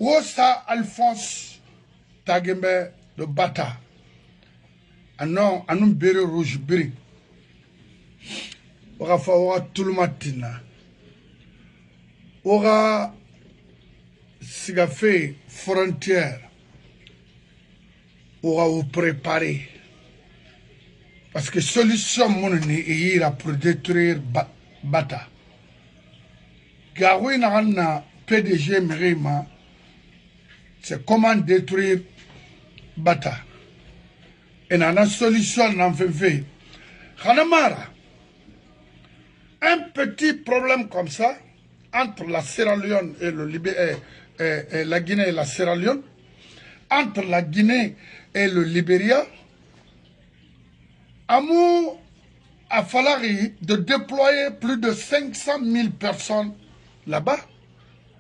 Wosa Alphonse Tagembe de Bata. Anon, anum bere rouge biri. Ora fawa tout le matin. Ora sigafe frontière. Ora vous préparer. Parce que solution mon ira pour détruire Bata. Garoui n'a PDG Mérima. C'est comment détruire Bata. Et dans la solution, on fait. Hanamara. Un petit problème comme ça, entre la Sierra Leone et la Guinée et la Sierra Leone, entre la Guinée et le Libéria, Amour a fallu de déployer plus de 500 000 personnes là-bas.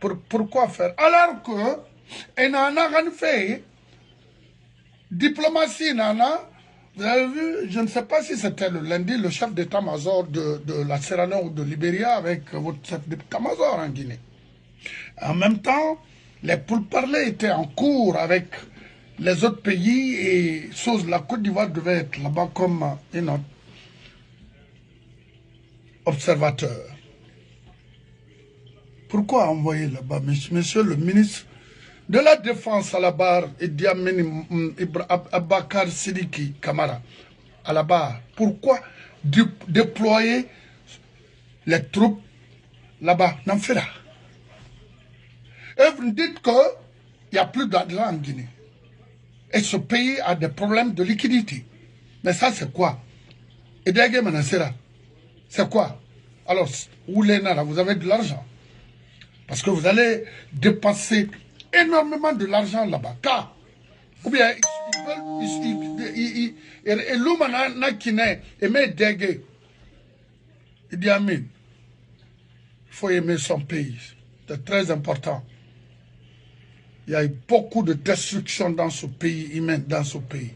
Pourquoi faire? Alors que, et nana fait diplomatie, nana, vous avez vu, je ne sais pas si c'était le lundi, le chef d'état-major de la Sierra Leone ou de Libéria avec votre chef d'état-major en Guinée. En même temps, les pourparlers étaient en cours avec les autres pays et la Côte d'Ivoire devait être là-bas comme un observateur. Pourquoi envoyer là-bas, monsieur le ministre de la Défense à la barre, Idi Amin Abakar Sidiki Kamara, à la barre? Pourquoi déployer les troupes là-bas? N'en fait là. Et vous dites qu'il n'y a plus d'argent en Guinée. Et ce pays a des problèmes de liquidité. Mais ça, c'est quoi? Et derrière, c'est quoi? Alors, vous avez de l'argent. Parce que vous allez dépenser énormément de l'argent là-bas. Car, ou bien, ils veulent, et l'homme qui n'est aimé dégué. Il dit Amin, il faut aimer son pays. C'est très important. Il y a eu beaucoup de destruction dans ce pays, humain, dans ce pays.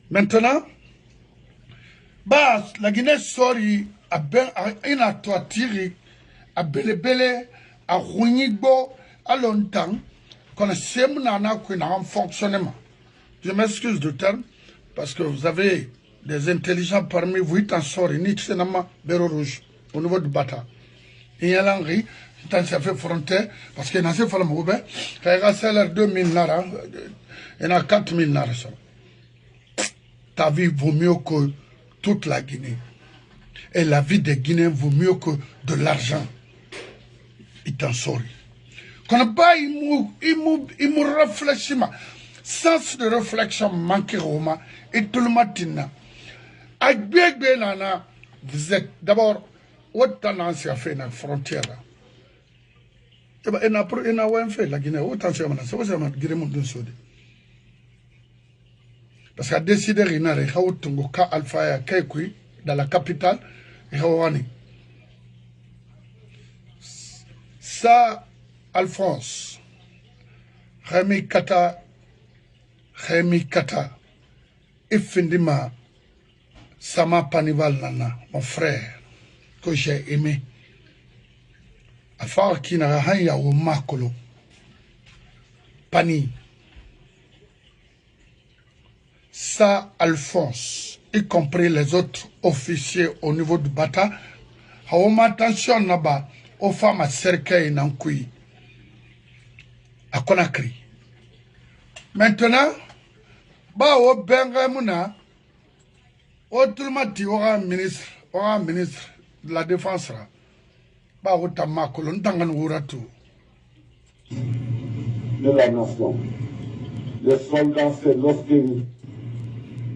Maintenant, la Guinée sort à une toiture, à Belebele, à Rounigbo, à longtemps, qu'on a un fonctionnement. Je m'excuse du terme, parce que vous avez des intelligents parmi vous, ils en sortent, ils sont rouge au niveau du Bata. Il y a l'Henri, il a fait frontière, parce qu'il y a fait le Moubé, il y a salaire 2000 nara, il y a 4000 nara. Ta vie vaut mieux que toute la Guinée. Et la vie des Guinéens vaut mieux que de l'argent. Il t'en sort. Quand on bat, il me réfléchit. Sens de réflexion manque Roma et tout le matin. Vous êtes d'abord, votre tendance à faire une frontière. Et bien, il n'a pas fait la Guinée. Autant c'est la Guinée. Parce qu'à décider, il y a un cas Alpha dans la capitale, il y a ça, Alphonse, Rémi Kata, Ifindima, Sama Panival Nana, mon frère, que j'ai aimé. Afar qui n'a rien au Makolo, Pani. Ça, Alphonse, y compris les autres officiers au niveau du Bata, a attention là-bas aux femmes à Serkei Nankoui, à Conakry. Maintenant, au Bengamuna, au Tulmati, aura un ministre de la Défense, au Tamakolon, Tanganuratu. De la nation. Les soldats, c'est l'austérité.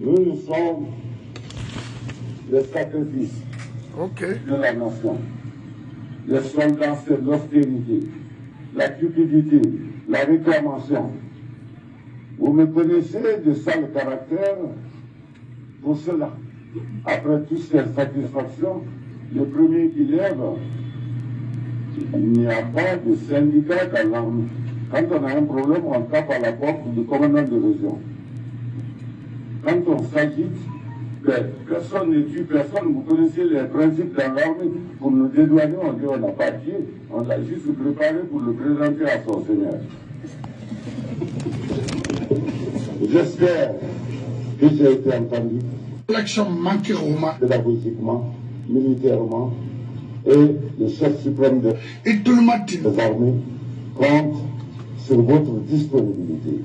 Nous sommes les sacrifices de la nation. Les soldats, c'est l'austérité, la cupidité, la réclamation. Vous me connaissez de ça le caractère. Pour cela, après toutes ces satisfactions, le premier qui lève, il n'y a pas de syndicat dans l'armée. Quand on a un problème, on tape à la porte du commandant de région. Quand on s'agite, Personne ne tue personne. Vous connaissez les principes dans l'armée. Pour nous dédouaner, on dit on n'a pas tué. On l'a juste préparé pour le présenter à son Seigneur. J'espère que j'ai été entendu pédagogiquement, militairement, et le chef suprême des armées compte sur votre disponibilité.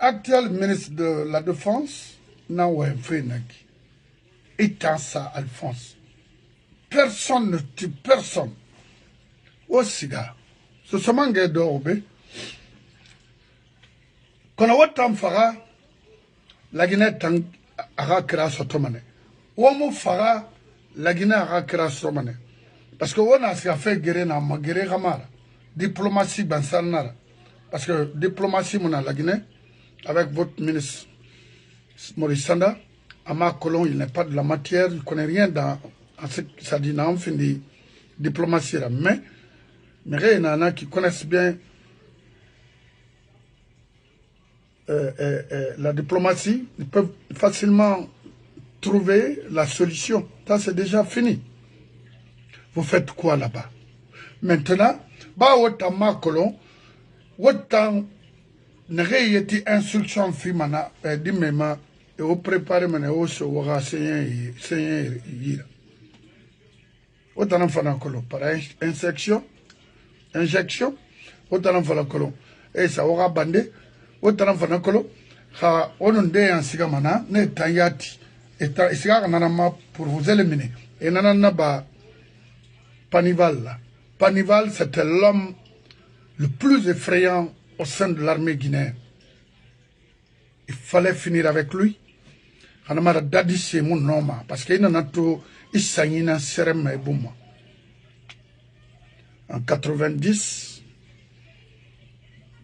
Actuel ministre de la Défense, Naoué Fenaki, Itansa Alphonse. Personne ne tue personne. Au cigare. Ce sont des d'orbe. Quand on fera, la Guinée a créé ce tomane. On fera, la Guinée a créé ce tomane. Parce que on a fait guérir na guérir ramara. Diplomatie bansanara. Parce que diplomatie mon la Guinée. Avec votre ministre Maurice Sanda, Ama Colon, il n'est pas de la matière, il ne connaît rien dans ce que ça dit dans la diplomatie. Mais il y en a qui connaissent bien la diplomatie, ils peuvent facilement trouver la solution. Ça, c'est déjà fini. Vous faites quoi là-bas? Maintenant, autant Ama Colon, autant n'ayez instruction fimana di mema et au préparer mana au so wara seigneur yira autant fana kolo par injection autant fana kolo et ça wara bande autant fana kolo ha onon de en siga mana ne tayati et siga nana ma pour vous éliminer et nana ba Panival c'était l'homme le plus effrayant au sein de l'armée guinéenne. Il fallait finir avec lui. Hanamara Dadi c'est mon nom parce qu'il n'en a tout Issaïna Serem et Bouma. En 90,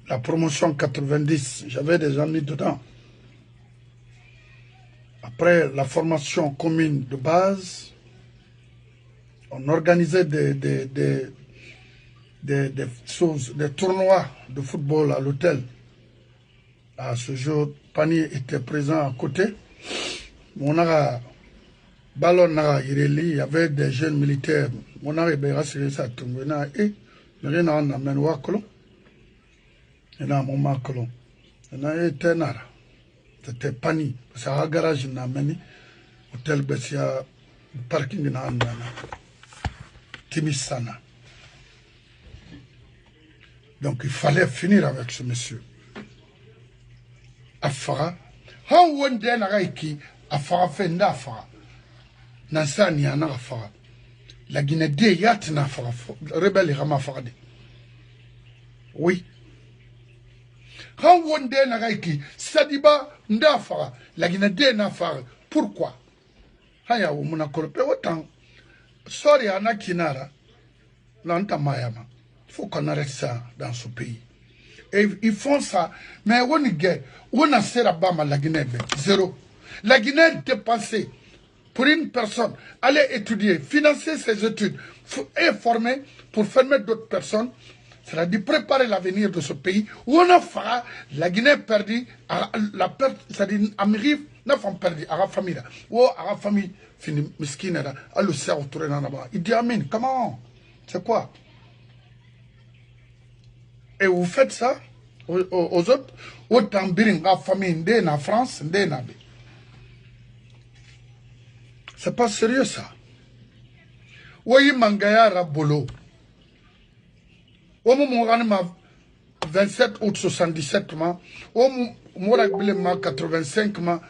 la promotion 90, j'avais des amis dedans. Après la formation commune de base, on organisait des tournois de football à l'hôtel. À ce jour, Pani était présent à côté. On a ballon, il y avait des jeunes militaires. On a réussi ça tout le monde. Et rien à amener au colon. Et là, mon colon. On a été nara. C'était Pani. C'est un garage n'a amené. Hôtel Bessia, parking n'a amené. Timisana. Donc il fallait finir avec ce monsieur. Afara. How one day Naraiki, Afara Fenda Afara. Nansani Ana Afara. La Guinée de Yatina Afara. Rebelle Rama Farade. Oui. How one day Naraiki, Sadiba Ndafara. La Guinée de Nafara. Pourquoi? Haya Wumuna Kolope. Autant. Sorry Ana Kinara. Lanta Mayama. Il faut qu'on arrête ça dans ce pays. Et ils font ça. Mais on a serré à la Guinée. Zéro. La Guinée dépensée pour une personne. Aller étudier, financer ses études et former pour former d'autres personnes. C'est-à-dire préparer l'avenir de ce pays. Où on a fait la Guinée perdue. La perte, c'est-à-dire Amérique n'a pas perdu. À la famille. Ou à la famille, fini miskine. À le serre autour de là-bas. Il dit Amen. Comment? C'est quoi? Et vous faites ça aux autres, autant bien la famille en France, c'est pas sérieux ça. Oui, Mangaya Rabolo. Au moment où 27 août 77, au moment où 85, moment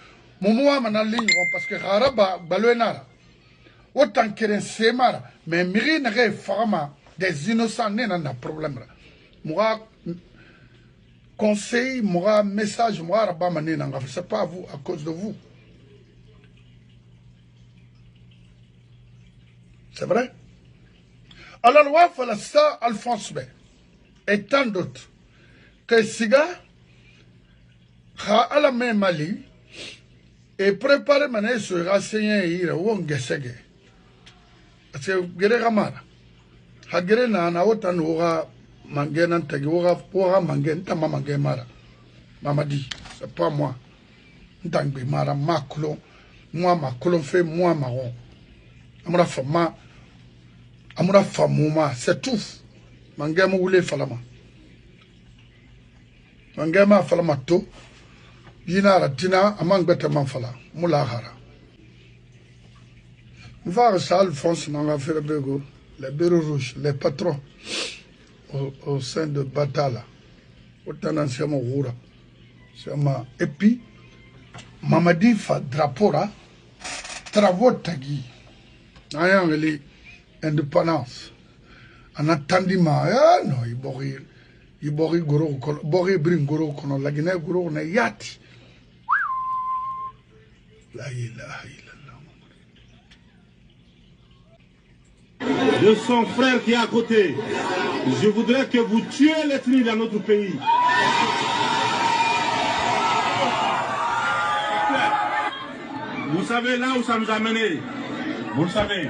parce que Haraba Baloenara, autant qu'il Semara, mais Miri n'a pas des innocents, n'a pas de problème. Moi, conseil, moi, message, moi, c'est pas à vous, à cause de vous. C'est vrai? Alors, il fallait ça, Alphonse B. Et tant d'autres. Que Siga, à la même Mali, et préparer mané sur renseigner, ou on gesege. Parce que, Gere Ramara, Hagere na autant aura Mangen tagi wora mangen tama mangen mara. Mamadi, c'est pas moi. Ntangbe mara makulon. Moi ma colon fait moi marron. Amura fama. Amura famouma, c'est tout. Mangen mo wule falama. Mangen ma falama to. Yina ratina amang bete manfala. Mula hara. Va ça Alphonse dans la faire bego. Les bureaux rouges, les patrons au sein de Batala. Autant c'est mon roura. Et puis, Mamadi fa drapeau là, travaux tagi. Ayant les indépendance. En attendant, non, il bori goro, bori bring goro, kono la Guinée goro na yati. La ilaha illallah. De son frère qui est à côté. Je voudrais que vous tuiez l'ethnie dans notre pays. Vous savez là où ça nous a mené. Vous le savez.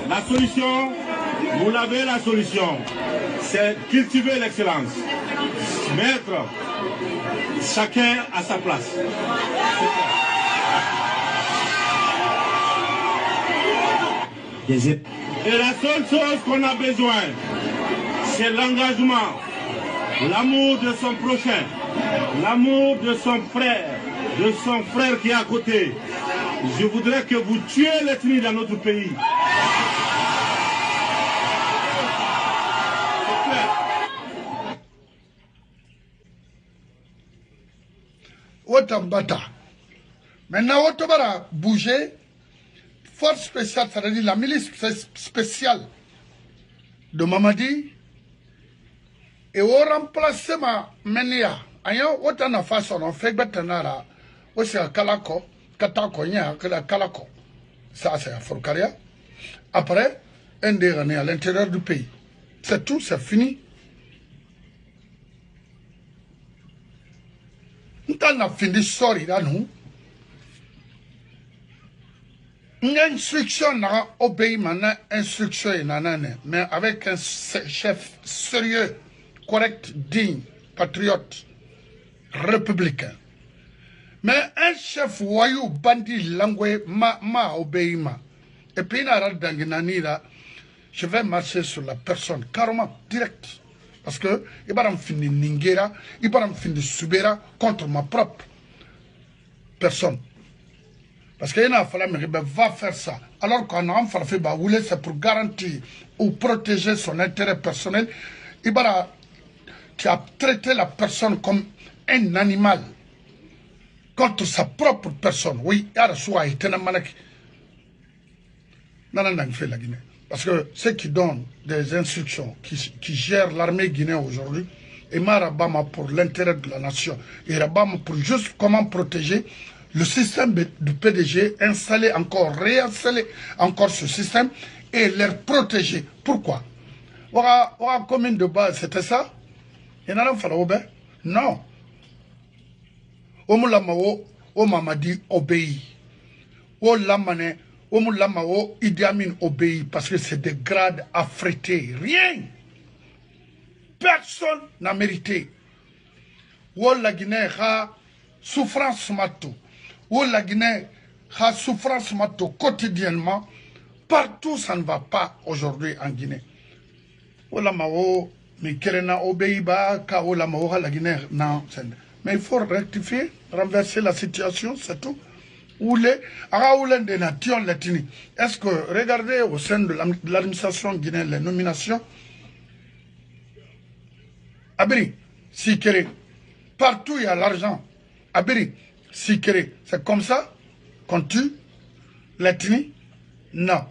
La solution, vous l'avez la solution. C'est cultiver l'excellence. Mettre chacun à sa place. Et la seule chose qu'on a besoin, c'est l'engagement, l'amour de son prochain, l'amour de son frère qui est à côté. Je voudrais que vous tuiez l'ethnie dans notre pays. Otambata. Maintenant, Otobara bouger. Force spéciale, c'est-à-dire la milice spéciale de Mamadi, et au remplacement, Menia, ayant autant de façon, on fait Betanara, aussi à Kalako, Katako, Kalako, ça c'est à Forcaria. Après, un dernier à l'intérieur du pays. C'est tout, c'est fini. Nous avons fini, sorry, là, nous. Une instruction n'a obéi maintenant instruction mais avec un chef sérieux, correct, digne, patriote, républicain. Mais un chef voyou, bandit, langue, ma obéi ma. Et puis je vais marcher sur la personne, carrément, direct. Parce que il va me finir Ningera, il va me finir Subera contre ma propre personne. Parce qu'il y a un va faire ça. Alors qu'on a un fait c'est pour garantir ou protéger son intérêt personnel. Tu as traité la personne comme un animal contre sa propre personne. Oui, il y a la Guinée. Parce que ceux qui donnent des instructions, qui gèrent l'armée guinéenne aujourd'hui, et Marabama pour l'intérêt de la nation, et Rabama pour juste comment protéger le système du PDG, installer encore, réinstaller encore ce système et les protéger. Pourquoi? La commune de base, c'était ça? Il y en a un fallout, non. Omulamao, Mamadi obéit. Lamane, Omulamao, Idi Amin obéit parce que c'est des grades affrétés. Rien. Personne n'a mérité. La Guinée a souffrance matou. La Guinée a souffrance matou quotidiennement. Partout, ça ne va pas aujourd'hui en Guinée. Olamao, mais Kerena obéit pas, Olamao, la Guinée, non. Mais il faut rectifier, renverser la situation, c'est tout. Est-ce que, regardez au sein de l'administration guinéenne, les nominations, Abiri, Sikere, partout il y a l'argent. Abiri, Sikere, c'est comme ça qu'on tue l'ethnie? Non.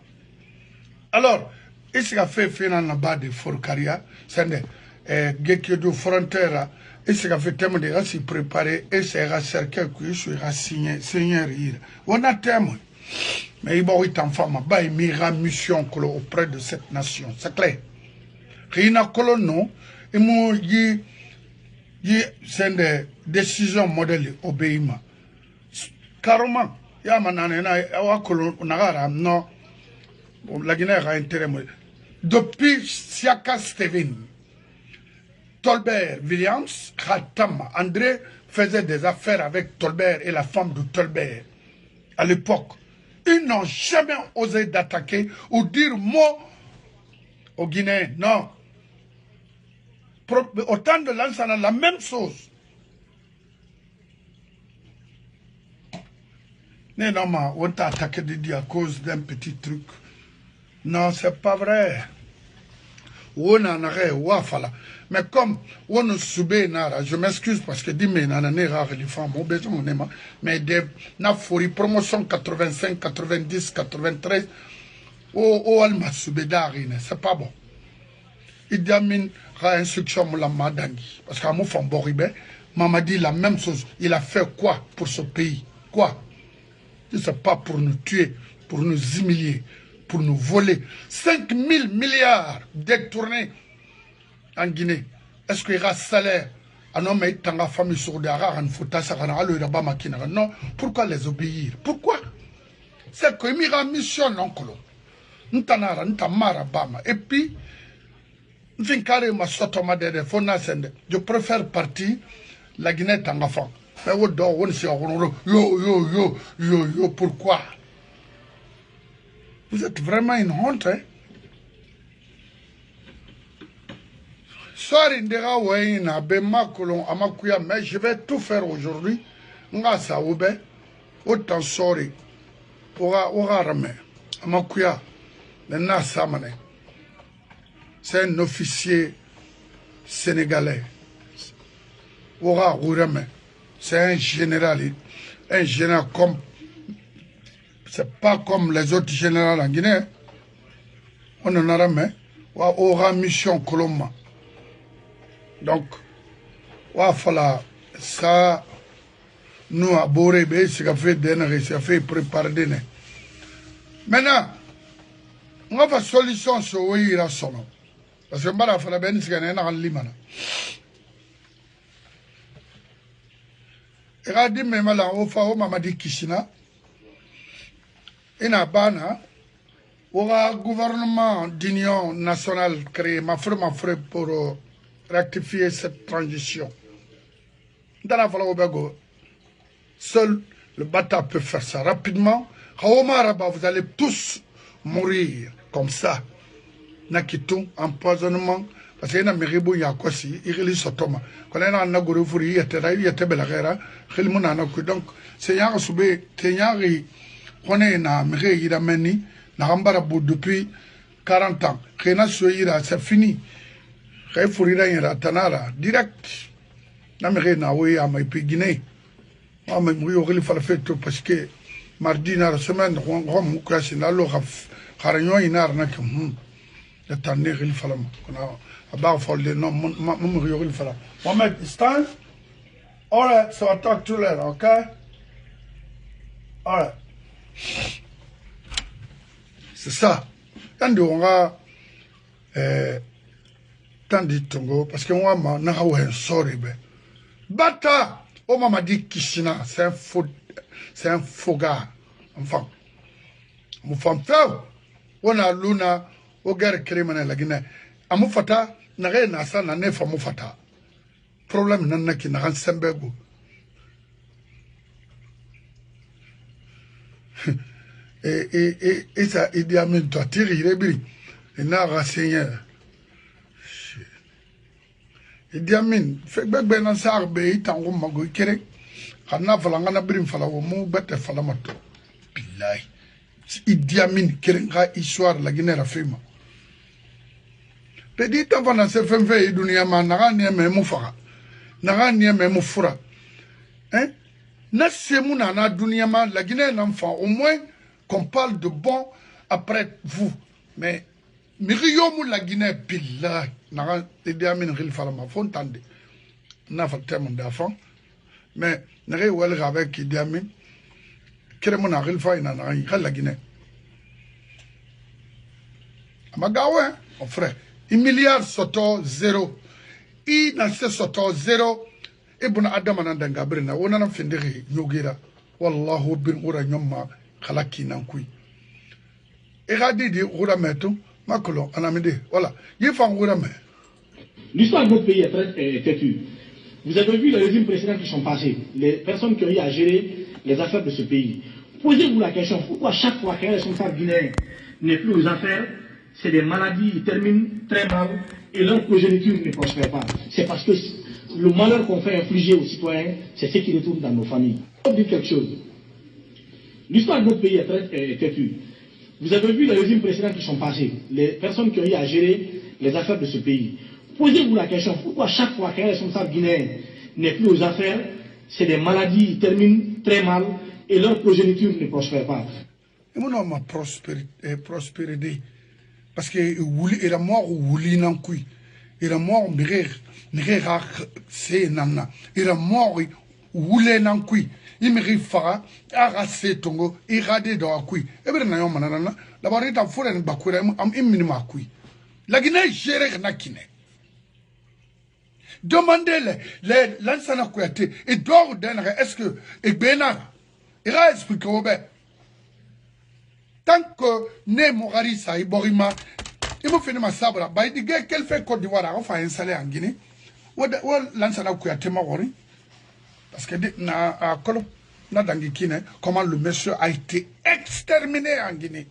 Alors, ici a fait là-bas de Forcaria, c'est de frontière, ici a fait thème de s'y préparer, et c'est à cercle que je suis signé, Seigneur. On a thème. Mais il va y avoir femme, il y a une mission auprès de cette nation, c'est clair. Il y a non. C'est des décisions modèles obéissement. Carrément, il y a un non, la Guinée a intérêt. depuis Siaka Steven, Tolbert Williams, Khatam, André faisait des affaires avec Tolbert et la femme de Tolbert. À l'époque, ils n'ont jamais osé d'attaquer ou dire mot aux Guinéens. Non. Au temps de Lansana, la même chose. Mais non, on t'a attaqué Didi à cause d'un petit truc. Non, c'est pas vrai. Mais comme on subit nara, je m'excuse parce que dit mais nanane rare les femmes ont besoin mais des nafori promotion 85, 90, 93 alma subé darine, c'est pas bon. Idi Amin a instruction la madangi parce qu'à mon femme Boribé m'a dit la même chose. Il a fait quoi pour ce pays? Quoi? C'est pas pour nous tuer, pour nous humilier, pour nous voler. 5 000 milliards détournés en Guinée. Est-ce qu'il y aura salaire? Ah non, mais il y a famille sur des rares, non. Pourquoi les obéir? Pourquoi? C'est qu'il y a une mission non colon. Et puis, je préfère partir la Guinée Tangafan. Yo, pourquoi? Vous êtes vraiment une honte, hein? Mais je vais tout faire aujourd'hui. Autant sorry. C'est un officier sénégalais. C'est un général. Un général comme. C'est pas comme les autres généraux en Guinée. On en a ramé. Aura mission Colomba. Donc, voilà, ça, nous, à Borébé, c'est fait d'énergie, c'est fait préparer d'énergie. Maintenant, on va faire solution sur où il y a son nom. Parce que je vais faire la béni, c'est qu'il y a un limana. Et là, dit, mais là, on va faire Mamadi Kishina. Et na bana, aura gouvernement d'union nationale créé, ma frère, pour rectifier cette transition. Dans la Obago, seul le Bata peut faire ça rapidement. Vous allez tous mourir comme ça. Nakitou, empoisonnement. Parce qu'il y a un méribou yakwasi, il relit sotoma. Quand il y a un nagorifuri, il y a tebelagera, il y a donc, c'est un soubé, c'est un on est na méré, il a mené, na rambarabou depuis 40 ans. C'est fini. Il faut dire Tanara, direct. Naméré na oui à ma Guinée. Moi, je vais faire tout parce que mardi, la semaine, on va faire alors Haragnon inar na que le tanner il fallait. On a about for the no il fallait. Mohamed, it's time. All right, so I'll talk to you later, okay? All right. C'est ça. Quand on va Tandi Tongo, parce que moi, je suis sorry. Bata, on m'a dit Kishina, c'est un faux gars. Enfin, mon femme fait, on a l'una, au gars criminel la Guinée. À mon fata, n'a rien à ça, n'a rien à mon fata. Problème, n'a qui n'a rien sembego. Et ça, il dit à moi, toi, tirer, il est bien. Il n'a rien seigneur. Idi Amin, fait que ben sarbe itango mago kere kana falanga na brim fala wo mu bete fala mato billahi Idi Amin kere nga histoire la Guinée rafima petit enfant na se femfe dunia ma na ne me mu fara na ne me mu fura hein na se mu na dunia ma la Guinée n'enfant au moins qu'on parle de bon après vous mais Miriyomu la Guinée billahi n'a Idi Amin ril fala ma fontande n'a fa terme d'enfant mais n'a wel avec Idi Amin keremo na ril fa ina na la Guinée amagawe mon frère 1 milliard soto zéro i na se soto zéro ibn adam na dangabri na wona na findiri yogira wallahu bin ura nyomma khalaki nan kui iradi di ura metu Makolo, Anamide, voilà. L'histoire de notre pays est très têtue. Vous avez vu les régimes précédents qui sont passés, les personnes qui ont eu à gérer les affaires de ce pays. Posez-vous la question, pourquoi chaque fois qu'un responsable guinéen n'est plus aux affaires, c'est des maladies qui terminent très mal et leur progéniture ne prospère pas. C'est parce que le malheur qu'on fait infliger aux citoyens, c'est ce qui retourne dans nos familles. Je vais vous dire quelque chose. L'histoire de notre pays est très têtue. Vous avez vu les régimes précédents qui sont passés, les personnes qui ont eu à gérer les affaires de ce pays. Posez-vous la question, pourquoi chaque fois qu'un responsable guinéen n'est plus aux affaires, c'est des maladies qui terminent très mal et leur progéniture ne prospère pas. Et mon nom prospérité. Parce que il a mort ou l'inankui. Il a mort c'est nana. Il a mort ou l'inankui. Il me rifara, arrasé tongo, irradé dans la couille. Et bien, n'a manana, d'abord, il a fourré un bakura, un minima couille. La Guinée gère Nakine. Demandez-les, l'ansana kouate, et d'or d'un, est-ce que, et Bénard, il va expliquer au bé. Tant que né Morarissa et Borima, il m'a fait ma sabre, bah, il dit qu'elle fait Côte d'Ivoire, enfin, installé en Guinée. Ou l'ansana kouate mawari. Parce que comment le monsieur a été exterminé en Guinée.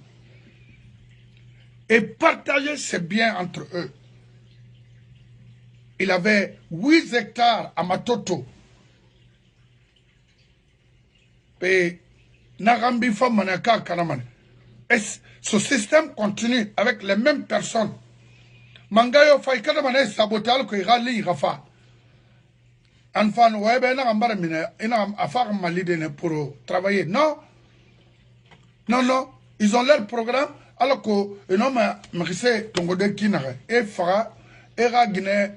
Et partager ses biens entre eux. Il avait 8 hectares à Matoto. Et Narambi Famanaka Kanaman. Et ce système continue avec les mêmes personnes. Mangayo Faïkanaman sabotal que Rali Rafa. Enfant, ouais, ben, il a affaire malide pour travailler. Non. Non, non. Ils ont leur programme. Alors que, un homme, Mérissé, Tongode Kinare, et Fara, et Ragine,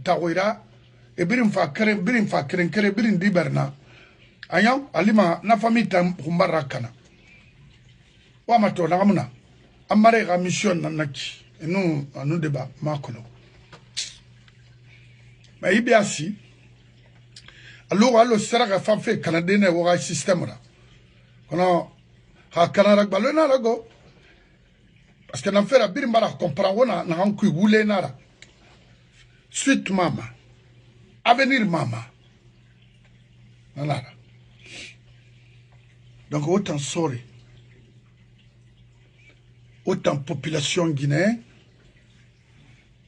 Tawira, et Birimfa Keren, Birin Diberna. Ayan, Alima, na famille Tambarakana. Wamato, Namuna. Amare la mission Nanaki. Et nous débat, Makolo. Mais il y a si. Alors, le Sera fait Canadien ou un système. On a Canada Balona Lago. Parce que l'affaire a bien mal comprendre, on a un coup voulé nara. Suite maman. Avenir maman. Nara. Donc, autant sorry. Autant population guinéenne.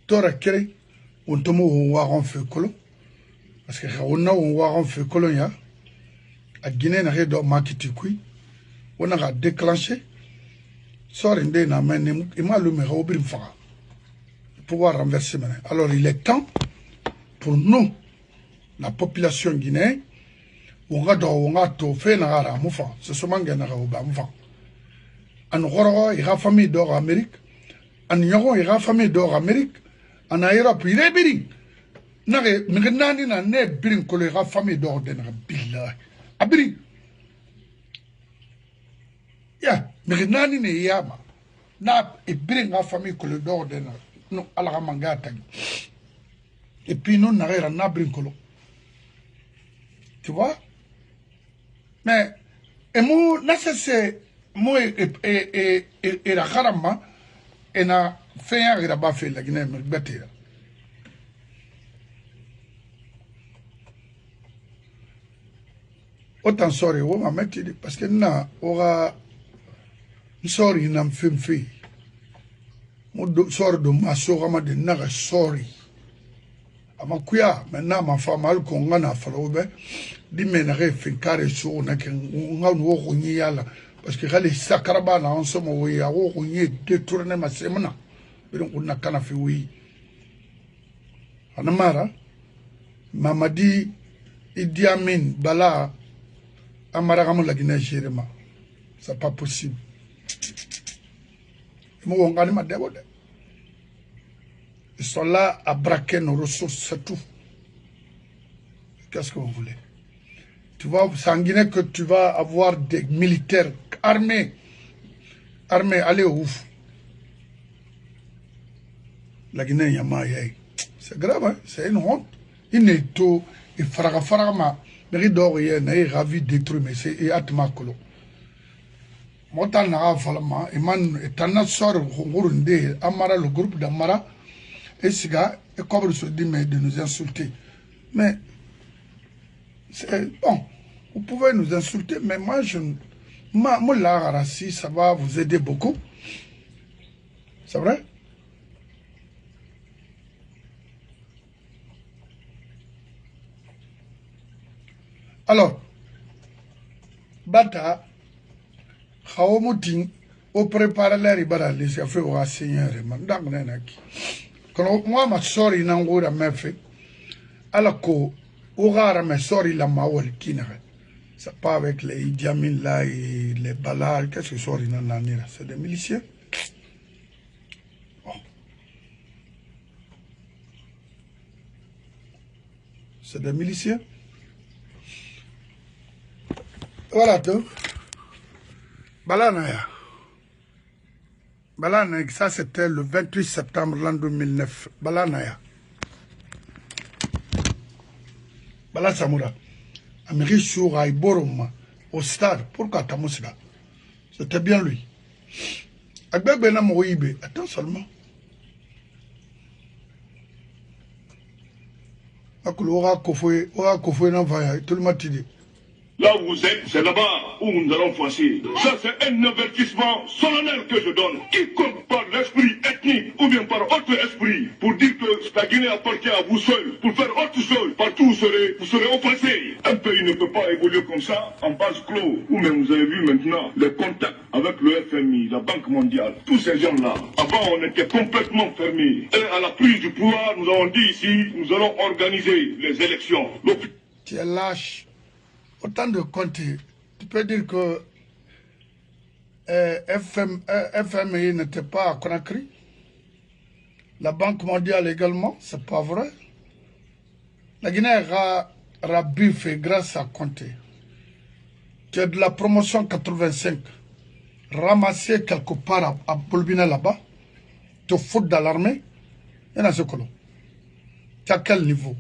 Tora kere. On tombe au Waron fait colon. Parce que on a un Waron fait colonia. À Guinée, n'a rien de makiti. On a déclenché. Sorry, il m'a allumé au Brimfara. Pouvoir renverser maintenant. Alors, il est temps pour nous, la population guinéenne, on a tout fait dans la moufa. C'est seulement qu'il y a un moufa. En Roro, il y a une famille d'or Amérique. En Yoro, il y a une famille d'or Amérique. En Europe, il y a une famille d'or. Mais il y a une famille d'or de Billah. Abri. Ya, mais nani ne yama. Na et bring famille que le d'or de non à la mangata. Et puis nous n'arrêtons na brincolo. Tu vois? Mais et moi c'est moi et la caramba et na fait un rabat fait la Guinée mais bête. Autant sorry, on va mettre parce que na aura sorry nam fimfi mo sorry do masogama de naga sorry amakuya maintenant ma femme al ko ngana falobe di menare finkare so na ke nganu wo nyi yala parce que gale sakaraba na on somo wo ya wo nyi détourner ma semana biron kunna kana fi wi anamara mamadi Idi Amin bala amara gamu la Guinée gérema c'est pas possible. Ils sont là à braquer nos ressources, c'est tout. Qu'est-ce que vous voulez? Tu vois, c'est en Guinée que tu vas avoir des militaires armés. Armés, allez au ouf. La Guinée, c'est grave, hein? C'est une honte. Il n'est tout. Il fera mais il dort, il est ravi, détruit, mais c'est Atma Kolo. Mota na falama iman etana sor ngurunde amara le groupe d'Amara et siga et comme se dit mais de nous insulter. Mais c'est bon, vous pouvez nous insulter mais moi moi la si ça va vous aider beaucoup. C'est vrai? Alors Bata Haomuting au préparer la ribara les affaires au Seigneur mandang nenaki. Quand moi ma sorry n'angura mefe alako ogara me sorry la mawal kinare. C'est pas avec les Idi Amin là et les Balal qu'est-ce que sorry nanira c'est des miliciens. Oh. C'est des miliciens. Voilà tout. Balanaya. Balanaya, ça c'était le 28 septembre l'an 2009. Balanaya. Bala Samoura. Amérique sur Aïboroma, au stade. Pourquoi Tamousla? C'était bien lui. Agbek Benam Ouibe, attends seulement. Akoulora Kofoué, Ora Kofoué Navaya, tout le matin. Là où vous êtes, c'est là-bas où nous allons foncer. Ça, c'est un avertissement solennel que je donne. Quiconque par l'esprit ethnique ou bien par autre esprit pour dire que la Guinée appartient à vous seul, pour faire autre chose, partout vous serez offensés. Un pays ne peut pas évoluer comme ça, en base clos. Ou même vous avez vu maintenant les contacts avec le FMI, la Banque mondiale, tous ces gens-là. Avant, on était complètement fermés. Et à la prise du pouvoir, nous avons dit ici, nous allons organiser les élections. Tu es lâche. Autant de compter, tu peux dire que FMI n'était pas à Conakry. La Banque mondiale également, c'est pas vrai. La Guinée a rabiffé grâce à Conté. Tu as de la promotion 85, ramassé quelque part à Bolbina là-bas, te foutre dans l'armée, et dans ce colon. Tu as quel niveau?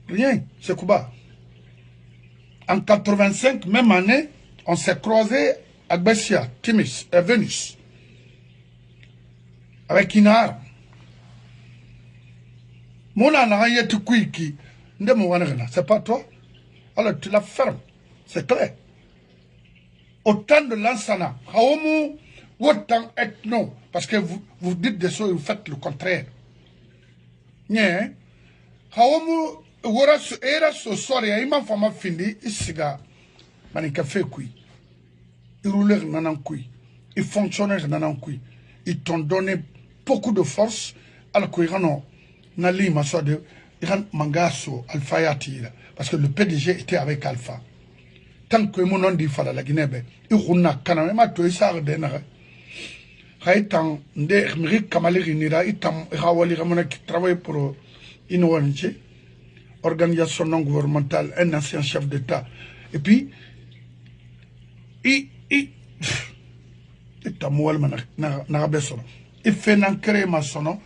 Rien, c'est Cuba. En 85, même année, on s'est croisé à Bessia, Timis et Vénus. Avec une arme. C'est pas toi. Alors tu la fermes. C'est clair. Autant de Lansana. Autant ethno. Parce que vous dites des choses et vous faites le contraire. Nye. Haomu. Era so sorry, ima fama findi, isiga, manika fait kui. Ils roulèrent nanan kui. Ils fonctionnèrent nanan kui. Ils t'ont donné beaucoup de force, alors qu'ils ont nali maso de, ils mangaso, Alpha Yatira. Parce que le PDG était avec Alpha. Tant que mon nom dit fala la Guinée, ils roulent kaname, ma toi, ça a dénaré. Haïtan, nde, Miri Kamali Nira, itam, Rawali Ramona qui travaille pour une ONG. Organisation non gouvernementale, un ancien chef d'État. Et puis, il fait un créé ma sono,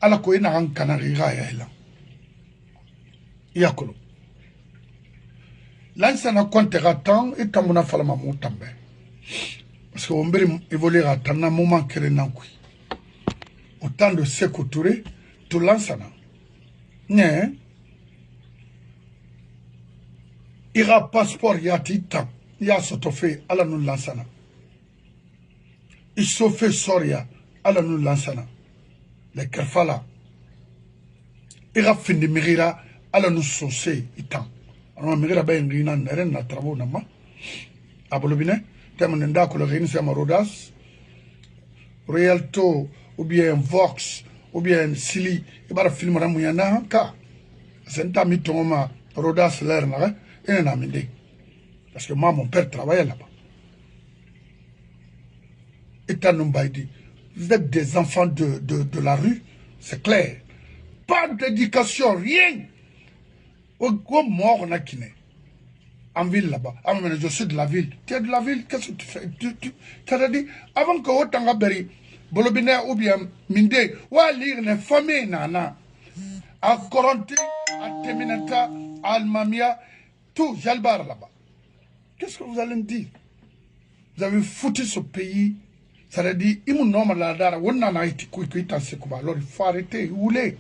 à la coïne en Canary. Yakolo. L'ancien a compté à temps et tamuna falama moutambe. Parce qu'on veut évoluer à tant un moment créé n'a qui. Autant de Sékou Touré, tout l'ancien. Né. Ira passeport yati tam ya sotofe ala nu lansana isofe soria ala nu lansana le kerfala ira findi migira ala nu sose itam ana migira ba ngina neren na trabo na ma abolobine temane ndako le rin sama rodas Rialto ou bien Vox ou bien Sili ibara film ramu yana ka senta mi toma rodas l'air na parce que moi, mon père travaillait là-bas. Vous êtes des enfants de la rue, c'est clair. Pas d'éducation, rien. Au mort, on a kiné. En ville là-bas. Ah, mais je suis de la ville. Tu es de la ville, qu'est-ce que tu fais? Tu as dit, avant que autant Beri, Bolobine ou bien Minde, ou à lire les familles, nana, à Coronté, à Teminata, à Almamia, tout, Jalbar là-bas. Qu'est-ce que vous allez me dire? Vous avez foutu ce pays. Ça veut dire, il faut arrêter. Où les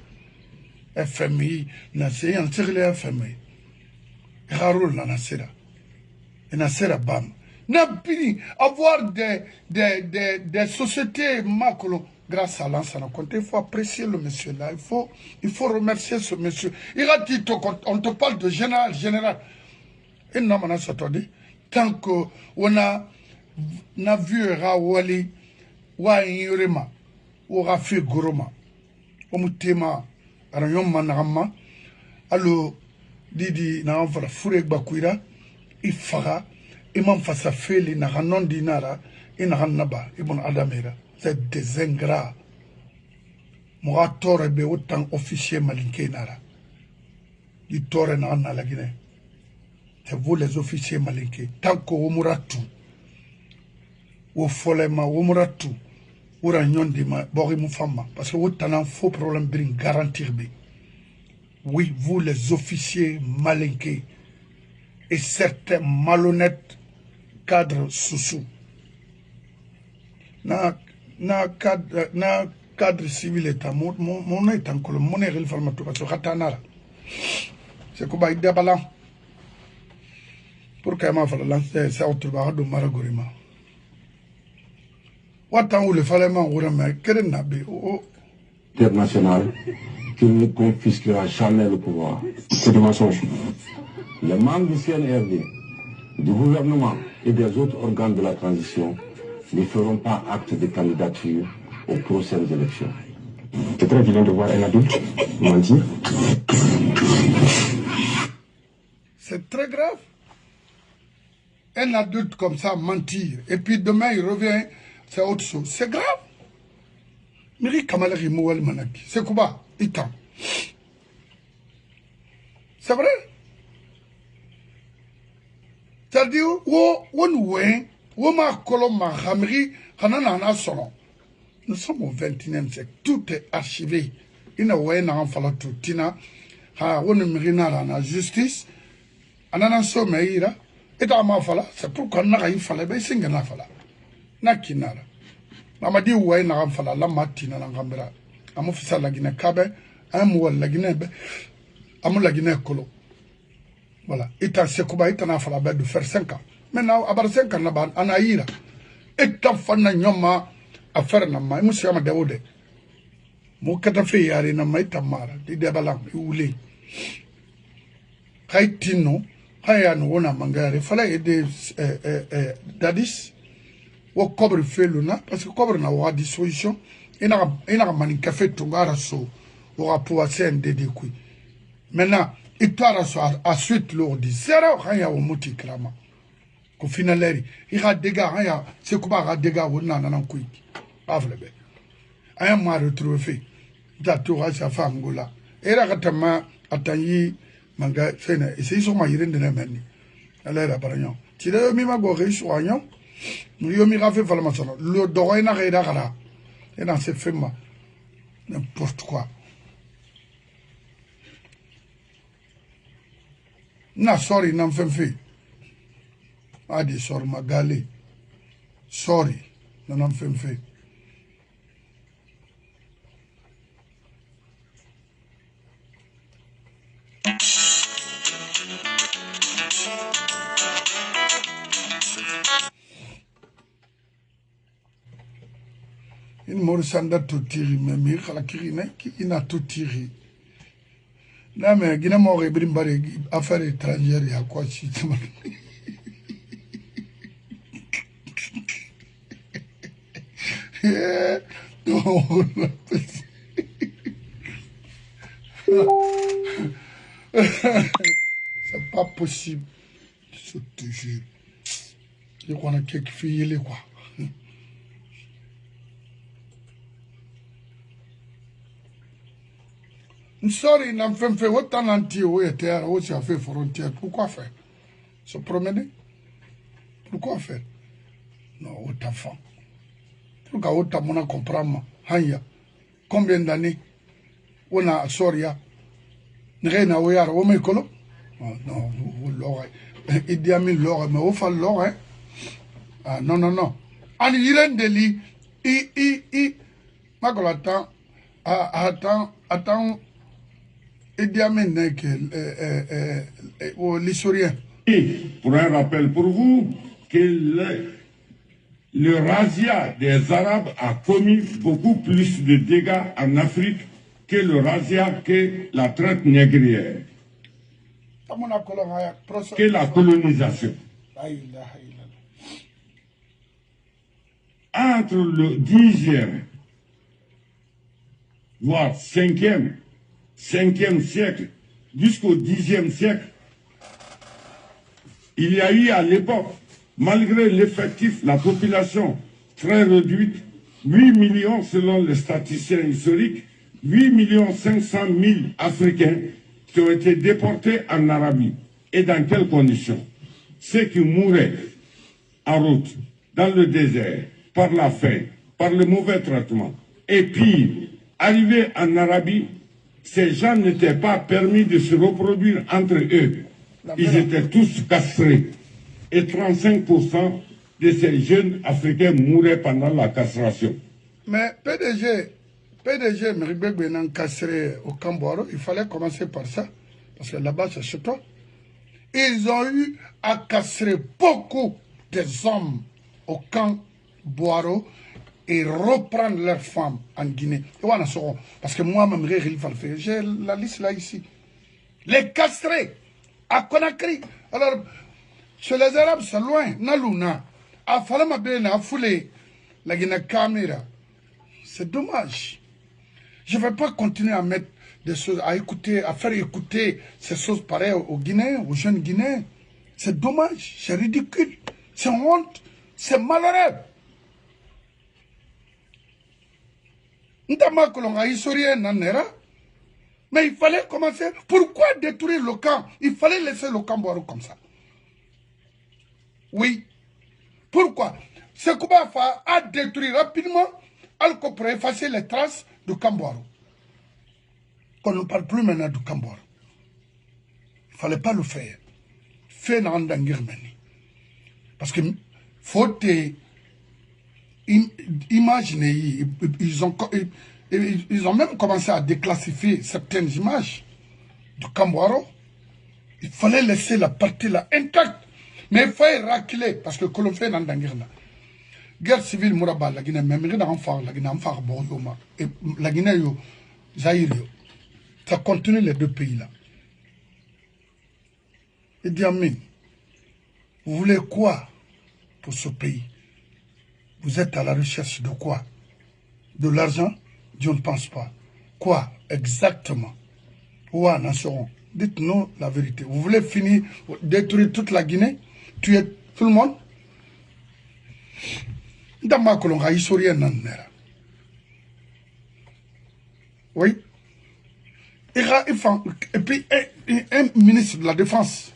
FMI, c'est un tiré FMI. Raroul Nanasera. Et Nasera Bam. Avoir des sociétés macro grâce à l'ancien compte. Il faut apprécier le monsieur là. Il faut remercier ce monsieur. Il a dit, on te parle de général. Et non, on a dit, tant qu'on a vu Rawali, wa Yurema, ou Rafi Goroma, Omutema, Arayon Manama, allo Didi Naavra Furek Bakuira, Ifara, Imam Fassa Feli, Naranon Dinara, Inaranaba, Ibn Adamera. C'est des ingrats. Moi, Torre be autant officier malinké nara. Du Torre na la Guinée. C'est vous les officiers malinké. Tant que Omuratu, ou Folema, Omuratu, ou Ranyon de Bori Moufama. Parce que vous avez un faux problème de garantir. Oui, vous les officiers malinqués et certains malhonnêtes cadres sous na cadre civil état mon est encore mon est réformateur parce que ratanara c'est quoi il débalan pour que ma fala lancer ça autour de maragorima watan ou le fallait m'en remettre quel nabi international qui ne confisquera jamais le pouvoir. C'est du mensonge. Les membres du CNRD, du gouvernement et des autres organes de la transition ne feront pas acte de candidature aux prochaines élections. C'est très vilain de voir un adulte mentir. C'est très grave. Un adulte comme ça mentir. Et puis demain il revient, c'est autre chose. C'est grave. Miri Kamalari Mouel Manaki. C'est quoi? Itan. C'est vrai? C'est-à-dire, nous sommes au 21e siècle. Tout est archivé. Il n'y a pas de tina. On a justice. On a un c'est pourquoi on a fallu Nakinara. Namadi ouai na fala la matina na ngambera. Amu fisa la Guinée kabe, amu la Guinée be, amu la Guinée kolo. Voilà. Ita sekuba ita na fala de faire 5 ans. Maintenant, abar 5 ans na ban anaïra. Ita fana nyoma affaire na ma, musi ama deode. Mu kata fe yari na ma ita mara, di debalang, iule. Kaitino, haya no wona mangare, fala ede dadis. Ou cobre fait le na parce que cobre na wa disposition et na mani café tongara so ou rapport CNDD kui maintenant il tara so à suite lors du zéro haya o muti klama ko finaleri il a dégâts haya c'est quoi a dégâts wona na kui avlebe aya ma retrouver da to ha sa fa ngola era katama atanyi manga fena et c'est so ma yirende na mani ala ra baranyo ti de mi ma go riso anyo nous y avons fait le droit n'a rien à et dans ces films n'importe quoi na sorry n'en fait a dit sorry magali sorry n'en fait une morisanda tout tiré mais la kirine qui n'a tout tiré là mais guiné mort brimbare affaires étrangères il y a quoi si c'est pas possible je te jure je crois qu'on a quelques filles quoi. Sorry, n'a fait autant d'anti-ou et terre, aussi à faire frontière. Pourquoi faire? Se promener? Pourquoi faire? Non, autant fan. Pourquoi autant mon a comprendre? Hanya. Combien d'années? On a Soria. Rien à ouïar, au mécolo? Non, vous l'aurez. Il dit à mille l'or, mais au fall l'or, hein? Ah, non, non, non. En Irendeli, Makolo, attends, Idi Amin n'est que l'historien. Pour un rappel pour vous, que le razzia des Arabes a commis beaucoup plus de dégâts en Afrique que le razzia que la traite négrière, que la colonisation. Entre le 10e, voire 5e siècle, jusqu'au 10e siècle, il y a eu à l'époque, malgré l'effectif, la population très réduite, 8 millions selon les statisticiens historiques, 8 500 000 Africains qui ont été déportés en Arabie. Et dans quelles conditions? Ceux qui mouraient en route, dans le désert, par la faim, par le mauvais traitement. Et puis, arrivés en Arabie, ces gens n'étaient pas permis de se reproduire entre eux. Ils étaient tous castrés. Et 35% de ces jeunes Africains mouraient pendant la castration. Mais PDG Meribeg Benan castré au Camboro, il fallait commencer par ça. Parce que là-bas, c'est chez toi. Ils ont eu à castrer beaucoup des hommes au camp Boiro et reprendre leurs femmes en Guinée. Parce que moi-même, j'ai la liste là ici. Les castrer à Conakry. Alors, chez les Arabes, c'est loin. Nalouna. À Falamabena, à Foulé, la Guinée Caméra. C'est dommage. Je ne vais pas continuer à mettre des choses, à écouter, à faire écouter ces choses pareilles aux Guinéens, aux jeunes Guinéens. C'est dommage, c'est ridicule, c'est honte, c'est malheureux. Mais il fallait commencer. Pourquoi détruire le camp? Il fallait laisser le camp boire comme ça. Oui. Pourquoi? Ce Koubafa a détruit rapidement alors pour effacer les traces du camp Boiro. Qu'on ne parle plus maintenant du camp Boiro. Il ne fallait pas le faire. Fait dans parce que faut imaginer, ils ont même commencé à déclassifier certaines images du camp Boiro. Il fallait laisser la partie là intacte. Mais il fallait raquiller parce que l'on fait dans la guerre civile, Mouraba, la Guinée, même la Guinée, et la Guinée, Zaïre, ça continue les deux pays là. Et Idi Amin, vous voulez quoi pour ce pays? Vous êtes à la recherche de quoi? De l'argent? Je ne pense pas. Quoi exactement? Ouah, Nasseron, dites-nous la vérité. Vous voulez finir, détruire toute la Guinée? Tuer tout le monde? Oui. Et puis, un ministre de la Défense,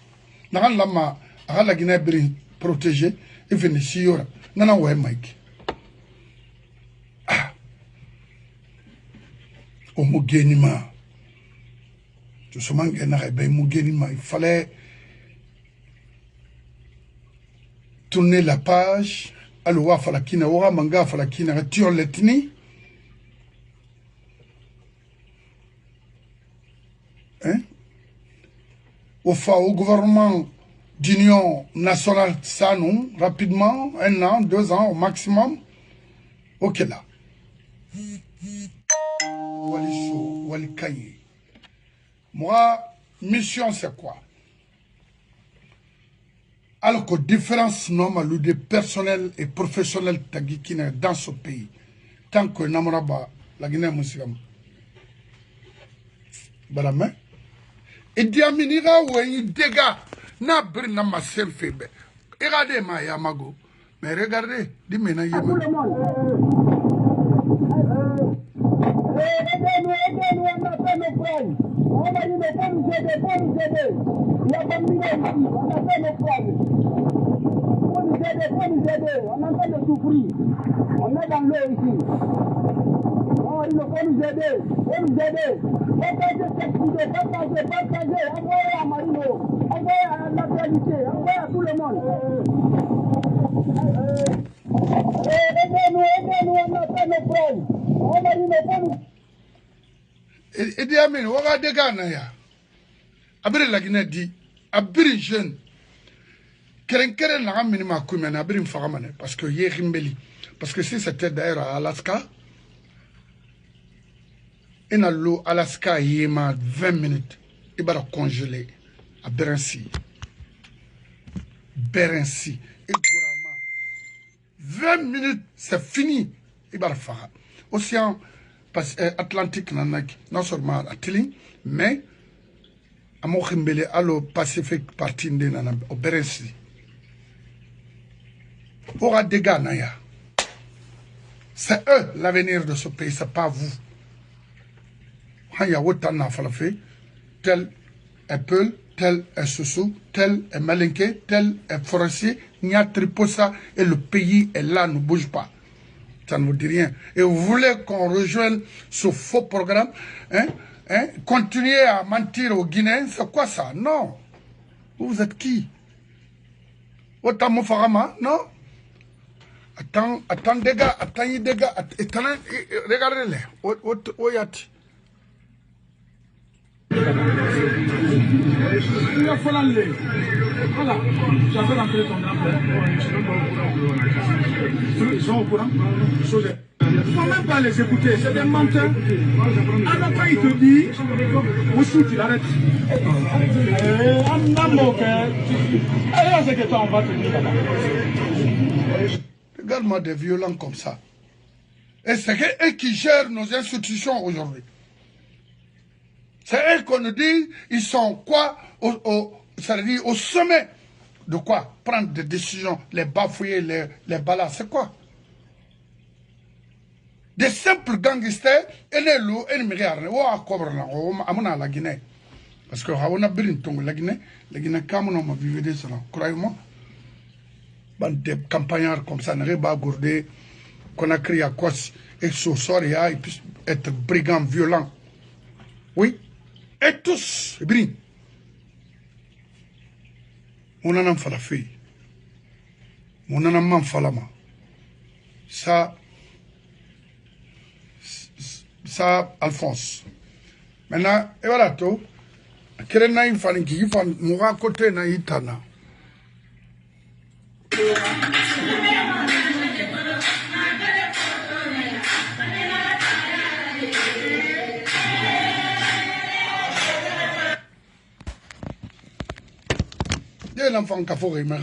la Guinée protégée, il venait ici, non, ouais, Mike. Ah. Homogénément. Il fallait tourner la page. Alors, falakina ora manga falakina tion letni. Hein? Au gouvernement d'union nationale, ça nous, rapidement, 1 an, 2 ans au maximum. Ok là. Moi, mission c'est quoi? Alors que différence normale de personnel et professionnel tagikine dans ce pays, tant que Namoraba, la Guinée Moussigam, Balamé, et Diaminira ou un dégât, n'a brin ma selfie. Regardez ma Yamago, mais regardez, dis-moi, on est en train de souffrir. On est dans l'eau ici. Oh, il faut nous aider. Faut nous aider. Partagez cette vidéo. Partagez. Envoyez à Marino. Envoyez à l'actualité. Envoyez à tout le monde. Idi Amin, waga de Ghana ya. Abiri lagina di, abiri jeune. Keren la minima kumen abiri mfagamane parce que yé rimbeli. Parce que si c'était d'ailleurs à Alaska, il a l'eau Alaska yéma 20 minutes. Il va congeler à Berency. Berency. Et 20 minutes, c'est fini. Il va faire. Océan Atlantique, non seulement à Tilling, mais à Mohimbele, à l'eau Pacifique, partie de Berency. Aura des gars, Naya. C'est eux l'avenir de ce pays, c'est pas vous. Il y a autant de falafé, tel est Peul, tel est Soussou, tel est Malinké, tel est Forestier, il y a Triposa et le pays est là, ne bouge pas. Ça ne vous dit rien. Et vous voulez qu'on rejoigne ce faux programme, continuer à mentir aux Guinéens, c'est quoi ça? Non. Vous êtes qui? Autant Mofarama, non? Attends, des gars, regardez-les. Oyati. Voilà, j'avais rentré ton grand-père. Ils sont au courant. Il ne faut même pas les écouter, c'est des menteurs. Alors quand il te dit, Moussou, tu l'arrêtes. C'est que toi, on va te dire là-bas. Regarde-moi des violents comme ça. Et c'est eux qui gèrent nos institutions aujourd'hui. C'est eux qu'on nous dit, ils sont quoi c'est-à-dire au sommet de quoi? Prendre des décisions, les bafouiller, les balas, c'est quoi? Des simples gangsters, et les loups, et les milliards, ou à Cobrana, ou à la Guinée. Parce que on a bien la Guinée, comme on a vécu de cela, croyez-moi. Des campagnards comme ça, n'arrivent pas à gourder, qu'on a créé à quoi, et ce soir, ils puissent être brigands, violents. Oui, et tous, brillent. On en a fait la fille. On en a man falama. Ça, Alphonse. Maintenant, et voilà tout. Quel est le qui fait moura côté na itana. L'enfant qui a fait mais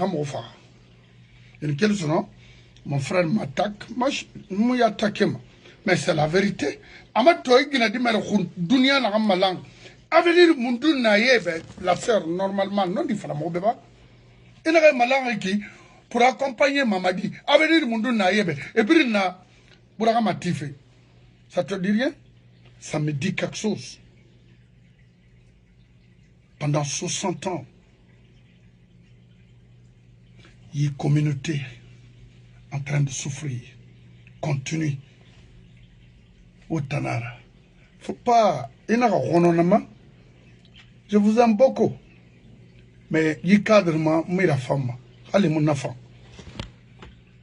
mon frère m'attaque, moi je m'attaque. Mais c'est la vérité. Avenir mundu na yebe l'affaire normalement non dit fala mo beba. Il y a malang qui pour accompagner Mamadi. Avenir mundu na yebe et puis na buraga matife. Ça te dit rien? Ça me dit quelque chose. Pendant 60 ans, il y a une communauté en train de souffrir, continue. Au Tanara. Faut pas. Je vous aime beaucoup. Mais il y a cadre, mais la femme. Allez, mon enfant.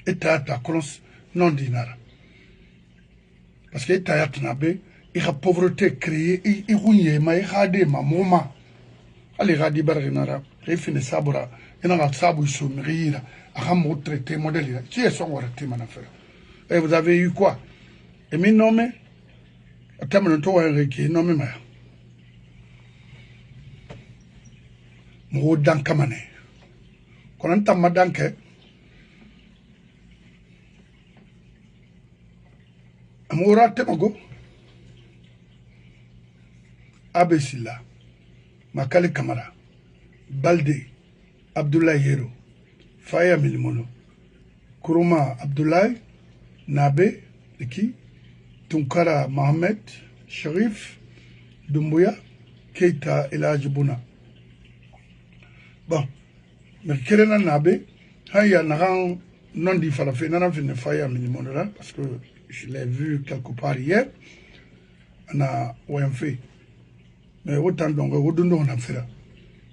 Et tu as ta crosse non dinara. Parce que tu as il y a pauvreté créée, il y a des maman. Allez, radi barrinara. Et finit sabura. Et dans la sabu soumrira. À mon traité modèle. Qui est son warati, mon affaire? Et vous avez eu quoi? Et mes nommés? Attends, toi, Eric, nommé ma. Mo dankamane. Konanta madanke. Amora temago. Abesila. Makali Kamara. Balde. Abdoulaye Hero. Faya Milimono. Kuruma Abdoulaye. Nabe. Qui? Tunkara Mohamed. Sharif. Doumbouya. Keita Elajibuna. Bon. Mais Kerena Nabe. Haya Naran. Non dit Falafé. Naran Fine Faya Milimono là. Parce que je l'ai vu quelque part hier. On a fait. Mais autant donc, on a fait.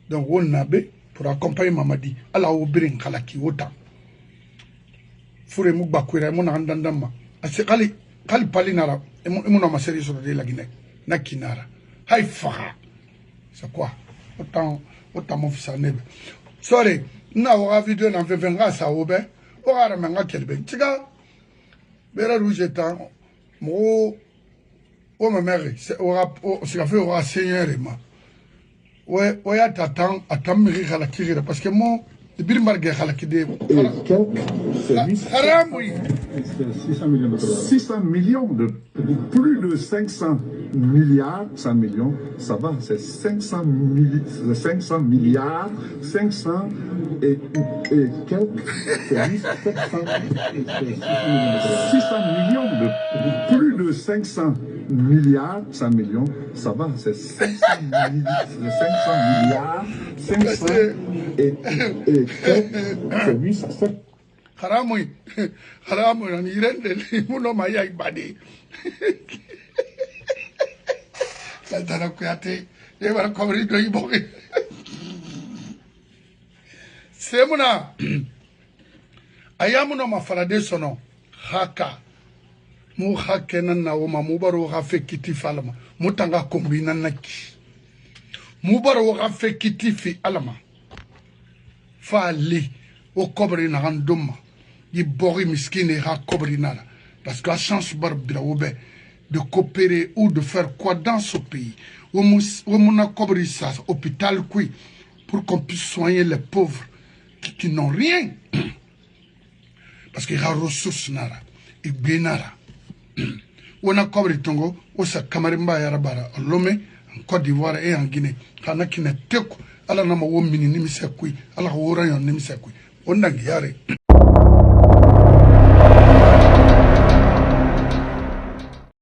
Donc, on a pour accompagner Mamadi. Allah au brin kalaki autant. fure mu bakwira mu na ndandama ase kali pali nara mu na maseri so de la Guinée na kinara hay fa c'est quoi autant mon fils nebe sorry na wa vidéo na venga sa obe o ara manga kelbe tiga bera rouge tan mo o ma mère c'est a fait au seigneur ma ouais ya tatan atamiri kala kiri parce que moi bir marge kala kide haram oui 600 millions de plus de 500 milliards 100 millions ça va c'est 500 milliards 500 et quelques 600 millions de plus de 500 milliards 100 millions ça va c'est 500 milliards 500 et quelques haramu ni irende muno maya ibadi tantara kuyate yebara kobri do iboki semuna ayamuno mafarade sono haka mu hakena na woma mubaro hafe kiti falama mutanga kombina naki mubaro hafe kiti fi alama fali o kobri na handuma yi bori miskine ha kobri nana parce que la chance barbira obe de coopérer ou de faire quoi dans ce pays où mon a kobri ça hôpital qui pour qu'on puisse soigner les pauvres qui n'ont rien parce qu'il y a ressources nara et benara on a kobri tongo o sa kamarimba ya rabara lomé en Côte d'Ivoire et en Guinée kana kine teko ala na ma wo mini nimisa kui ala wo rayon nimisa kui on nangi yare